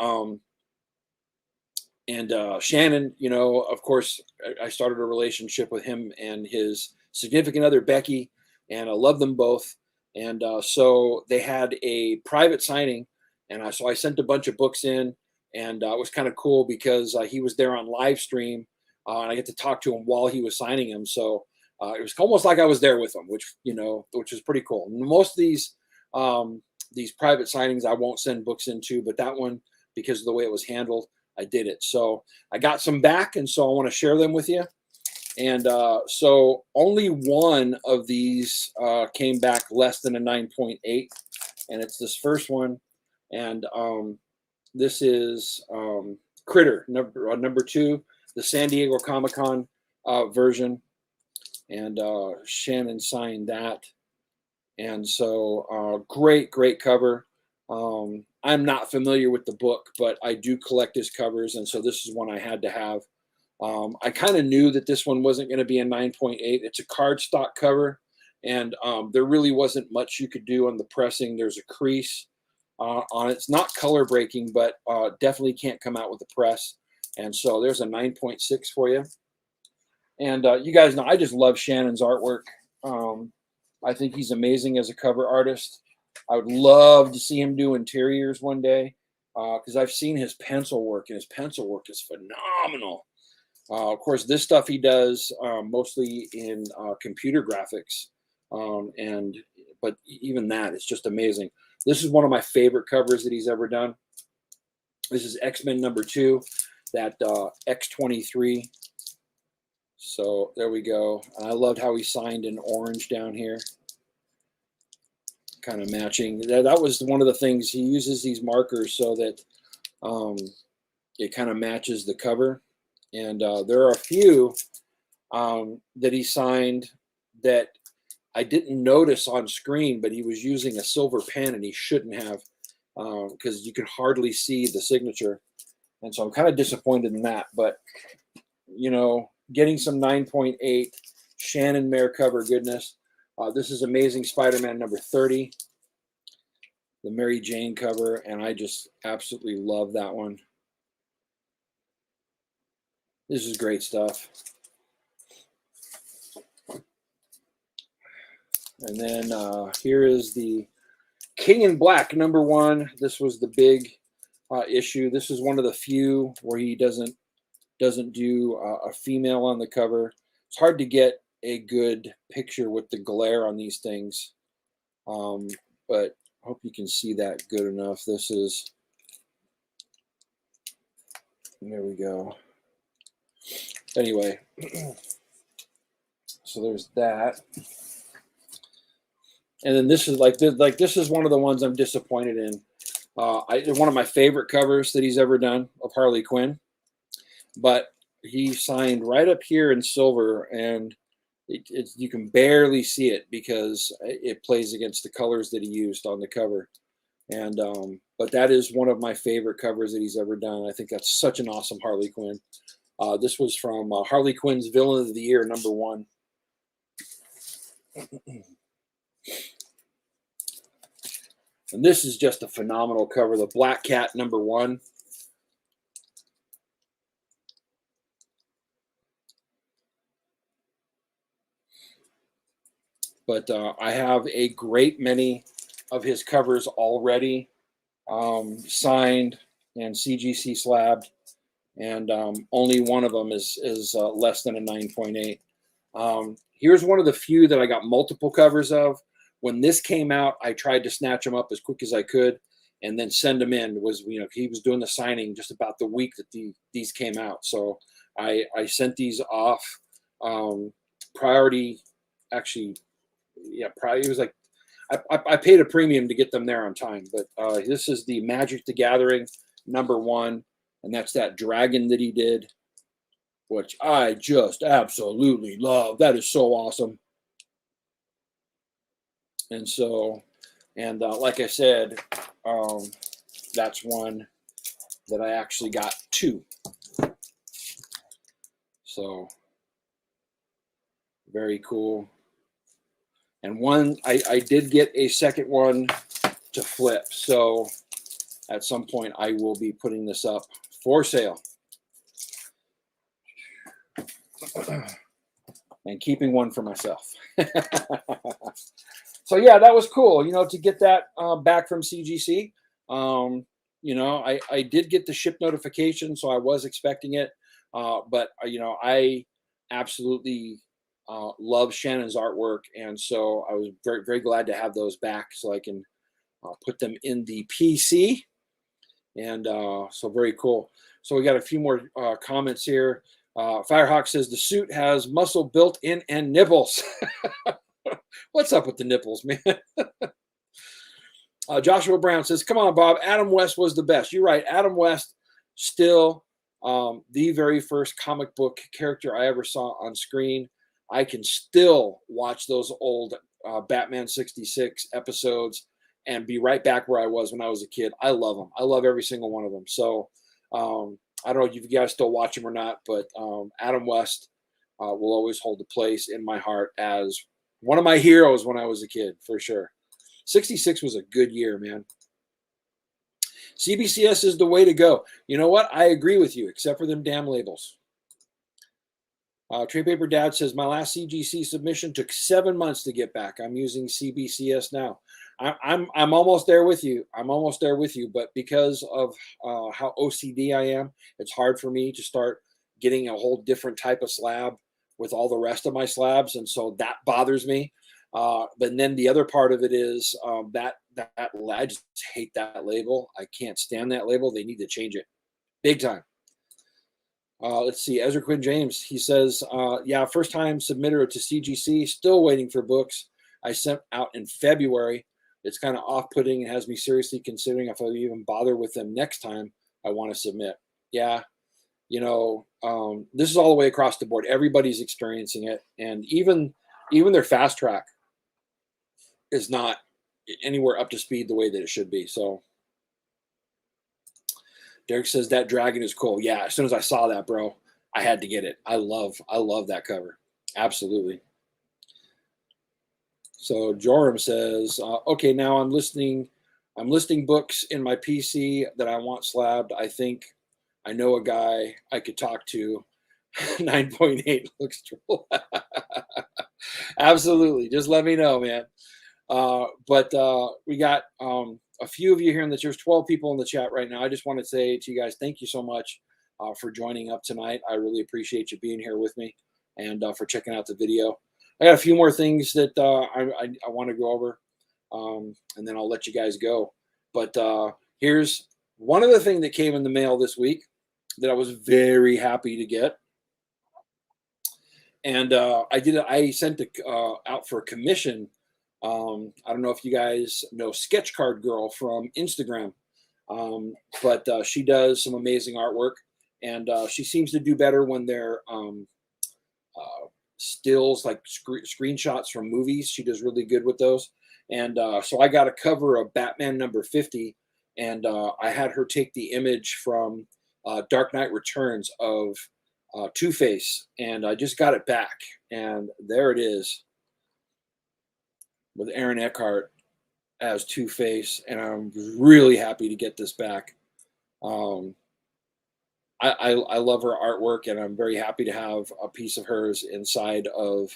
Shannon, you know, of course, I started a relationship with him and his significant other, Becky, and I love them both. And so they had a private signing, and so I sent a bunch of books in, and it was kind of cool because he was there on live stream, and I get to talk to him while he was signing them. So it was almost like I was there with him, which which is pretty cool. Most of these private signings I won't send books into, but that one, because of the way it was handled, I did it. So I got some back, and so I want to share them with you. And so only one of these came back less than a 9.8, and it's this first one. And this is Critter number 2, the San Diego Comic-Con version, and Shannon signed that. And so great cover. I'm not familiar with the book, but I do collect his covers, and so this is one I had to have. I kind of knew that this one wasn't going to be a 9.8. It's a cardstock cover, and there really wasn't much you could do on the pressing. There's a crease on it. It's not color breaking, but definitely can't come out with the press. And so there's a 9.6 for you. And you guys know I just love Shannon's artwork. I think he's amazing as a cover artist. I would love to see him do interiors one day, because I've seen his pencil work, and his pencil work is phenomenal. Of course, this stuff he does mostly in computer graphics, but even that is just amazing. This is one of my favorite covers that he's ever done. This is X-Men number 2, that X-23. So there we go. And I loved how he signed in orange down here, kind of matching. That was one of the things. He uses these markers so that it kind of matches the cover. And there are a few that he signed that I didn't notice on screen, but he was using a silver pen, and he shouldn't have, because you can hardly see the signature. And so I'm kind of disappointed in that. But, you know, getting some 9.8 Shannon Mare cover goodness. This is Amazing Spider-Man number 30, the Mary Jane cover, and I just absolutely love that one. This is great stuff. And then here is the King in Black number 1. This was the big issue. This is one of the few where he doesn't do a female on the cover. It's hard to get a good picture with the glare on these things, but I hope you can see that good enough. This is, there we go. Anyway, so there's that. And then this is this is one of the ones I'm disappointed in. One of my favorite covers that he's ever done of Harley Quinn, but he signed right up here in silver, and you can barely see it because it plays against the colors that he used on the cover. And but that is one of my favorite covers that he's ever done. I think that's such an awesome Harley Quinn. This was from Harley Quinn's Villain of the Year number 1. And this is just a phenomenal cover, the Black Cat number 1. But I have a great many of his covers already signed and CGC slabbed, and only one of them is less than a 9.8. Here's one of the few that I got multiple covers of. When this came out, I tried to snatch them up as quick as I could and then send them in. He was doing the signing just about the week that these came out. So I sent these off priority. Actually, yeah, probably it was like I paid a premium to get them there on time. But this is the Magic the Gathering number 1, and that's that dragon that he did, which I just absolutely love. That is so awesome. And so, and like I said, that's one that I actually got 2. So very cool. And one, I did get a second one to flip. So at some point I will be putting this up for sale. And keeping one for myself. So yeah, that was cool, to get that back from CGC. I did get the ship notification, so I was expecting it. But I absolutely love Shannon's artwork, and so I was very, very glad to have those back so I can put them in the PC. And so very cool. So we got a few more comments here. Firehawk says the suit has muscle built in and nipples. What's up with the nipples, man? Joshua Brown says, come on, Bob. Adam West was the best. You're right. Adam West, still the very first comic book character I ever saw on screen. I can still watch those old Batman 66 episodes and be right back where I was when I was a kid. I love them. I love every single one of them. So I don't know if you guys still watch him or not, but Adam West will always hold a place in my heart as one of my heroes when I was a kid, for sure. 66 was a good year, man. CBCS is the way to go. You know what? I agree with you, except for them damn labels. Trade Paper Dad says, my last CGC submission took 7 months to get back. I'm using CBCS now. I'm almost there with you. I'm almost there with you, but because of how OCD I am, it's hard for me to start getting a whole different type of slab with all the rest of my slabs, and so that bothers me. But then the other part of it is that I just hate that label. I can't stand that label. They need to change it big time. Let's see. Ezra Quinn James, he says, yeah, first time submitter to CGC, still waiting for books. I sent out in February. It's kind of off-putting and has me seriously considering if I even bother with them next time I want to submit. Yeah, this is all the way across the board. Everybody's experiencing it, and even their fast track is not anywhere up to speed the way that it should be. So Derek says that dragon is cool. Yeah, as soon as I saw that, bro, I had to get it. I love that cover. Absolutely. So Joram says, okay, now I'm listing books in my PC that I want slabbed. I think I know a guy I could talk to. 9.8 looks true. Absolutely. Just let me know, man. But we got a few of you here, and there's 12 people in the chat right now. I just want to say to you guys, thank you so much for joining up tonight. I really appreciate you being here with me and for checking out the video. I got a few more things that I want to go over, and then I'll let you guys go. But here's one other thing that came in the mail this week that I was very happy to get. And I sent it out for a commission. I don't know if you guys know Sketch Card Girl from Instagram, but she does some amazing artwork, and she seems to do better when they're stills, like screenshots from movies. She does really good with those. And so I got a cover of Batman number 50, and I had her take the image from Dark Knight Returns of Two-Face, and I just got it back, and there it is with Aaron Eckhart as Two-Face, and I'm really happy to get this back. I love her artwork, and I'm very happy to have a piece of hers inside of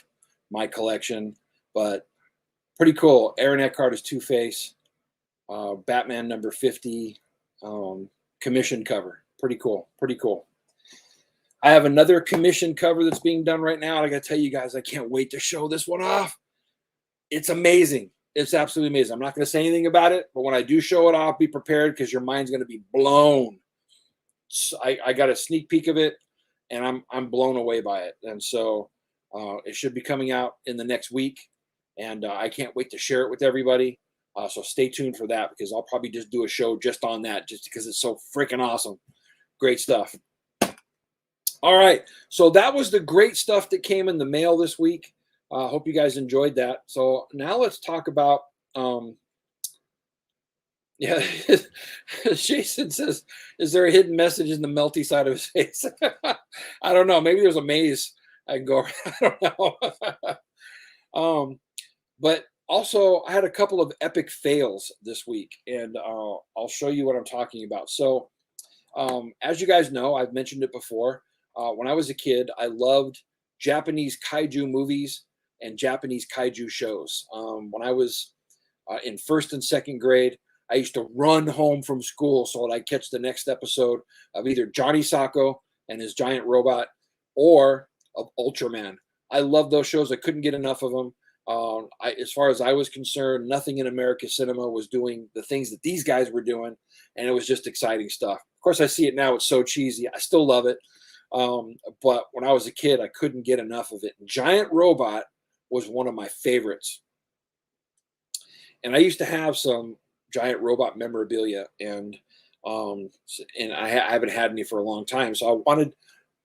my collection. But pretty cool. Aaron Eckhart is Two-Face, Batman number 50, commission cover. Pretty cool. Pretty cool. I have another commission cover that's being done right now. And I got to tell you guys, I can't wait to show this one off. It's amazing. It's absolutely amazing. I'm not going to say anything about it, but when I do show it off, be prepared because your mind's going to be blown. So I got a sneak peek of it, and I'm blown away by it. And so it should be coming out in the next week, and I can't wait to share it with everybody. So stay tuned for that, because I'll probably just do a show just on that, just because it's so freaking awesome. Great stuff. All right, so that was the great stuff that came in the mail this week. Hope you guys enjoyed that. So now let's talk about Yeah. Jason says, "Is there a hidden message in the melty side of his face?" I don't know. Maybe there's a maze I can go. I don't know. But also, I had a couple of epic fails this week, and I'll show you what I'm talking about. So, as you guys know, I've mentioned it before. When I was a kid, I loved Japanese kaiju movies and Japanese kaiju shows. When I was in first and second grade, I used to run home from school so that I'd catch the next episode of either Johnny Sacco and his giant robot or of Ultraman. I love those shows. I couldn't get enough of them. As far as I was concerned, nothing in American cinema was doing the things that these guys were doing, and it was just exciting stuff. Of course, I see it now; it's so cheesy. I still love it, but when I was a kid, I couldn't get enough of it. Giant Robot was one of my favorites, and I used to have some Giant Robot memorabilia, and I haven't had any for a long time. So I wanted,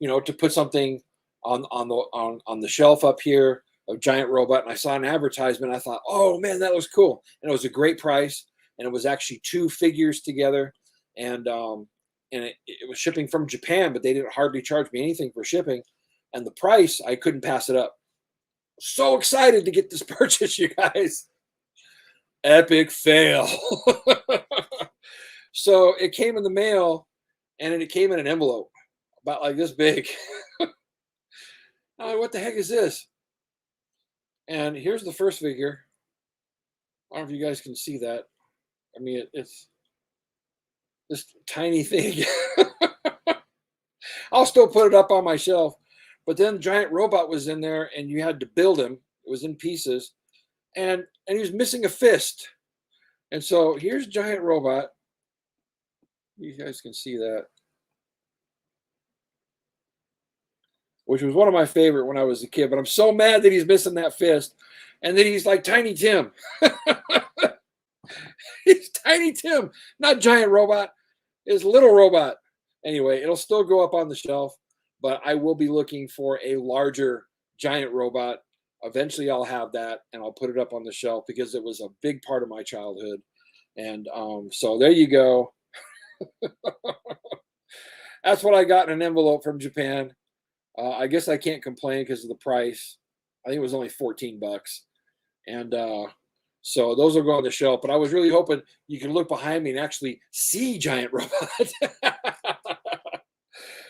to put something on the shelf up here of Giant Robot, and I saw an advertisement. I thought, oh man, that was cool, and it was a great price, and it was actually two figures together, and it was shipping from Japan, but they didn't hardly charge me anything for shipping, and the price I couldn't pass it up. So excited to get this purchase, you guys. Epic fail. So it came in the mail, and it came in an envelope about like this big. What the heck is this? And here's the first figure. I don't know if you guys can see that. I mean, it's this tiny thing. I'll still put it up on my shelf. But then Giant Robot was in there, and you had to build him. It was in pieces, and he was missing a fist. And so here's Giant Robot. You guys can see that, which was one of my favorite when I was a kid. But I'm so mad that he's missing that fist, and that he's like Tiny Tim. He's Tiny Tim, not Giant Robot. It's Little Robot. Anyway, it'll still go up on the shelf, but I will be looking for a larger Giant Robot. Eventually, I'll have that, and I'll put it up on the shelf because it was a big part of my childhood. And so there you go. That's what I got in an envelope from Japan. I guess I can't complain because of the price. I think it was only $14. And so those will go on the shelf. But I was really hoping you can look behind me and actually see Giant Robot.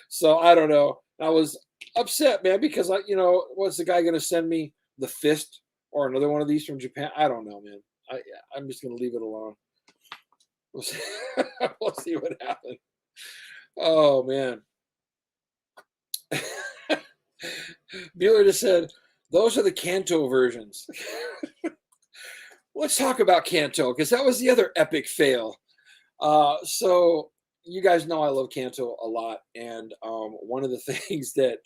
So I don't know. I was upset, man, because was the guy going to send me the fist or another one of these from Japan? I don't know, man. I'm just going to leave it alone. We'll see, we'll see what happens. Oh man. Bueller just said, those are the Kanto versions. Let's talk about Kanto, because that was the other epic fail. So you guys know I love Kanto a lot, and one of the things that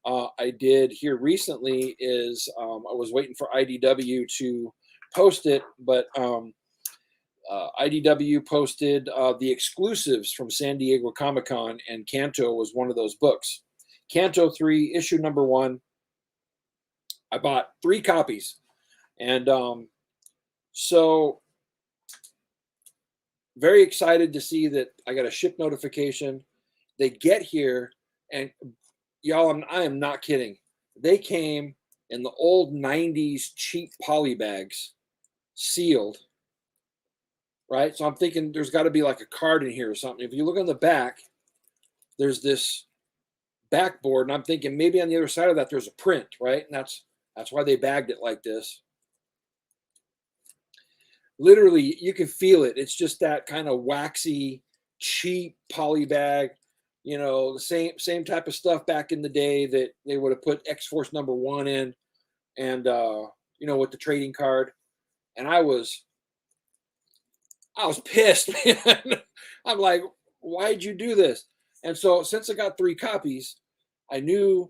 I did here recently is I was waiting for IDW to post it, but IDW posted the exclusives from San Diego Comic-Con, and Kanto was one of those books. Kanto 3, issue number 1. I bought 3 copies. And so very excited to see that I got a ship notification. They get here, and y'all, I am not kidding. They came in the old 90s cheap poly bags, sealed. Right? So I'm thinking there's got to be like a card in here or something. If you look on the back, there's this backboard, and I'm thinking maybe on the other side of that there's a print, right? And that's why they bagged it like this. Literally, you can feel it. It's just that kind of waxy, cheap poly bag, the same type of stuff back in the day that they would have put X-Force number 1 in, and with the trading card. And I was pissed, man. I'm like, why'd you do this? And so since I got 3 copies, I knew,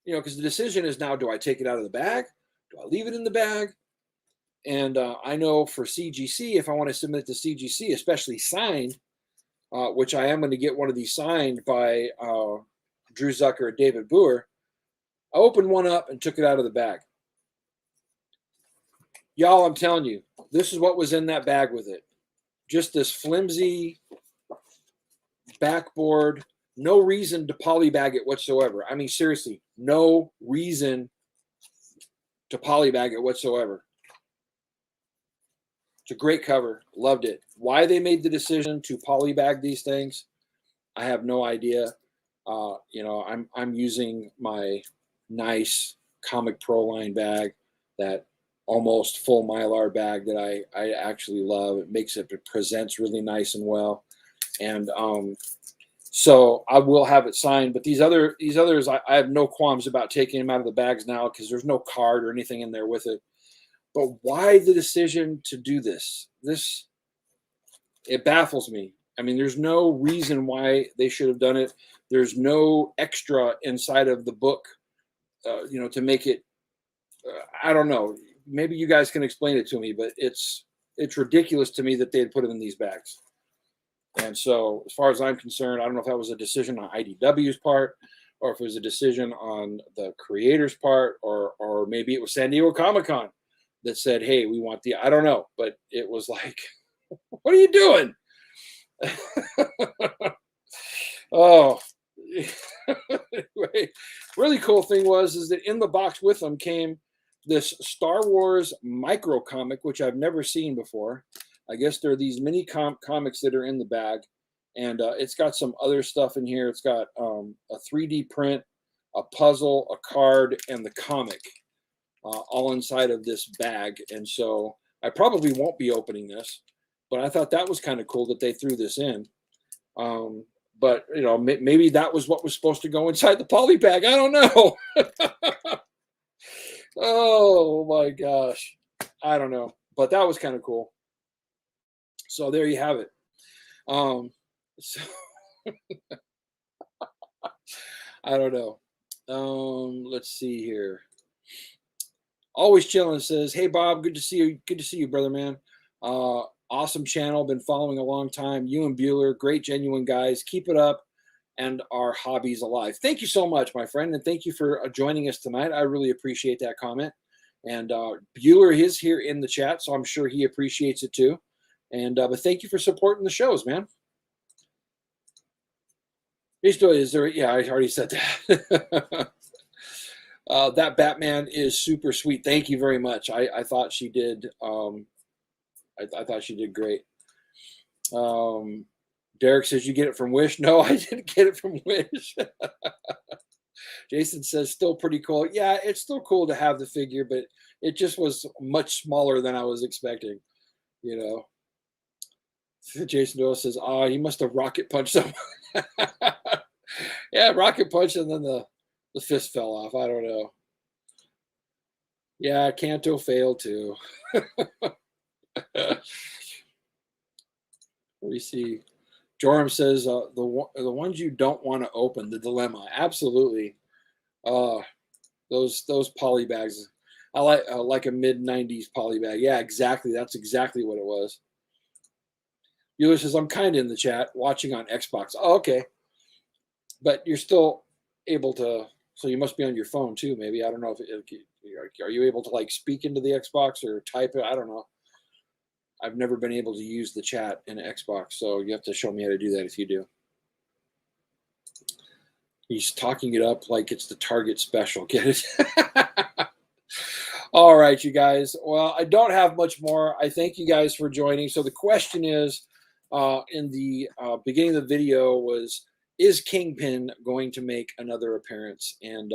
because the decision is now, do I take it out of the bag? Do I leave it in the bag? And I know for CGC, if I want to submit it to CGC, especially signed, which I am going to get one of these signed by Drew Zucker or David Boer, I opened one up and took it out of the bag. Y'all, I'm telling you, this is what was in that bag with it. just this flimsy backboard. No reason to polybag it whatsoever. I mean, seriously, no reason to polybag it whatsoever. It's a great cover. Loved it. Why they made the decision to polybag these things, I have no idea. I'm using my nice Comic Pro line bag, that almost full Mylar bag that I actually love. It presents really nice and well. And so I will have it signed. But these others, I have no qualms about taking them out of the bags now, because there's no card or anything in there with it. But why the decision to do this? It baffles me. I mean, there's no reason why they should have done it. There's no extra inside of the book, to make it. I don't know. Maybe you guys can explain it to me, but it's ridiculous to me that they'd put it in these bags. And so, as far as I'm concerned, I don't know if that was a decision on IDW's part, or if it was a decision on the creator's part, or maybe it was San Diego Comic-Con that said, "Hey, we want the." I don't know, but it was like, what are you doing? Oh, anyway, really cool thing is that in the box with them came this Star Wars micro comic, which I've never seen before. I guess there are these mini comics that are in the bag, and it's got some other stuff in here. It's got a 3D print, a puzzle, a card, and the comic, all inside of this bag. And so I probably won't be opening this, but I thought that was kind of cool that they threw this in. But maybe that was what was supposed to go inside the poly bag. I don't know. Oh my gosh, I don't know, but that was kind of cool. So there you have it. So I don't know. Let's see here. Always chilling says, "Hey Bob, good to see you. Good to see you, brother, man. Awesome channel. Been following a long time. You and Bueller, great, genuine guys. Keep it up, and our hobbies alive." Thank you so much, my friend, and thank you for joining us tonight. I really appreciate that comment. And Bueller is here in the chat, so I'm sure he appreciates it too. And but thank you for supporting the shows, man. Is there? Yeah, I already said that. That Batman is super sweet. Thank you very much. I thought she did. I thought she did great. Derek says, "You get it from Wish." No, I didn't get it from Wish. Jason says, "Still pretty cool." Yeah, it's still cool to have the figure, but it just was much smaller than I was expecting. Jason Doyle says, "Oh, he must have rocket punched someone." Yeah, rocket punch, and then the fist fell off. I don't know. Yeah, Kanto failed too. We see. Joram says, the ones you don't want to open, the dilemma. Absolutely. Those poly bags. I like a mid-90s poly bag. Yeah, exactly. That's exactly what it was. Bueller says, "I'm kind of in the chat, watching on Xbox." Oh, okay. But you're still able to, so you must be on your phone too, maybe. I don't know are you able to like speak into the Xbox or type it? I don't know. I've never been able to use the chat in Xbox, so you have to show me how to do that if you do. He's talking it up like it's the Target special. Get it? All right, you guys. Well, I don't have much more. I thank you guys for joining. So the question is, in the beginning of the video was, is Kingpin going to make another appearance? And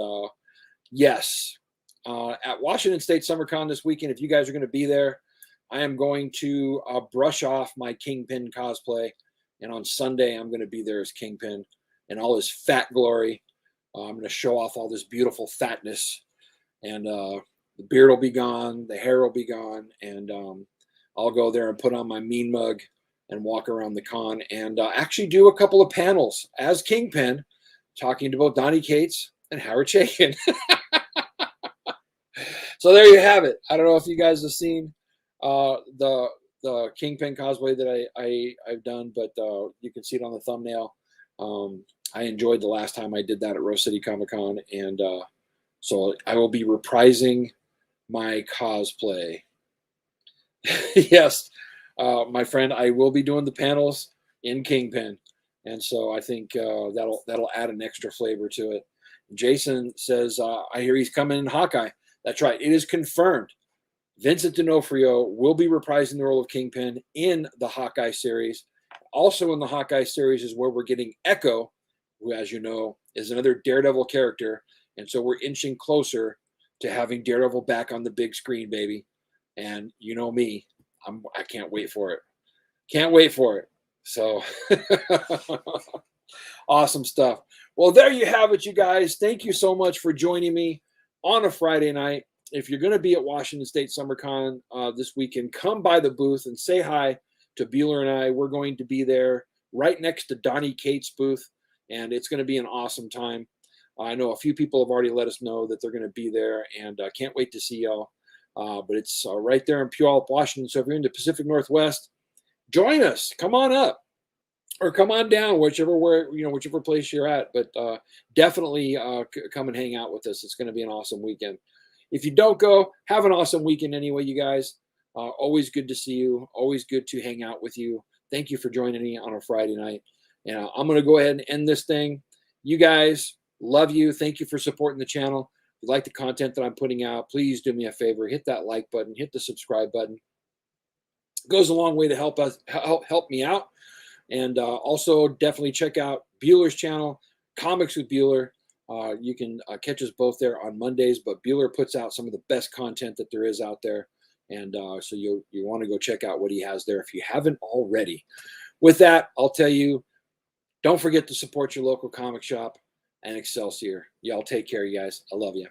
yes, at Washington State SummerCon this weekend, if you guys are going to be there, I am going to brush off my Kingpin cosplay. And on Sunday, I'm going to be there as Kingpin in all his fat glory. I'm going to show off all this beautiful fatness. And the beard will be gone. The hair will be gone. And I'll go there and put on my mean mug and walk around the con and actually do a couple of panels as Kingpin, talking to both Donnie Cates and Howard Chaykin. So there you have it. I don't know if you guys have seen the Kingpin cosplay that I've done, but you can see it on the thumbnail. I enjoyed the last time I did that at Rose City Comic Con, and so I will be reprising my cosplay. Yes, my friend, I will be doing the panels in Kingpin, and so I think that'll add an extra flavor to it. Jason says, I hear he's coming in Hawkeye. That's right. It is confirmed. Vincent D'Onofrio will be reprising the role of Kingpin in the Hawkeye series. Also in the Hawkeye series is where we're getting Echo, who, as you know, is another Daredevil character. And so we're inching closer to having Daredevil back on the big screen, baby. And you know me, I can't wait for it. Can't wait for it. So awesome stuff. Well, there you have it, you guys. Thank you so much for joining me on a Friday night. If you're going to be at Washington State SummerCon this weekend, come by the booth and say hi to Bueller and I. We're going to be there right next to Donnie Cates' booth, and it's going to be an awesome time. I know a few people have already let us know that they're going to be there, and I can't wait to see y'all. But it's right there in Puyallup, Washington. So if you're in the Pacific Northwest, join us. Come on up, or come on down, whichever place you're at. But definitely come and hang out with us. It's going to be an awesome weekend. If you don't go, have an awesome weekend anyway, you guys. Always good to see you. Always good to hang out with you. Thank you for joining me on a Friday night. And I'm going to go ahead and end this thing. You guys, love you. Thank you for supporting the channel. If you like the content that I'm putting out, please do me a favor. Hit that like button. Hit the subscribe button. It goes a long way to help me out. And also definitely check out Bueller's channel, Comics with Bueller. You can catch us both there on Mondays, but Bueller puts out some of the best content that there is out there. And so you want to go check out what he has there if you haven't already. With that, I'll tell you, don't forget to support your local comic shop and Excelsior. Y'all take care, you guys. I love you.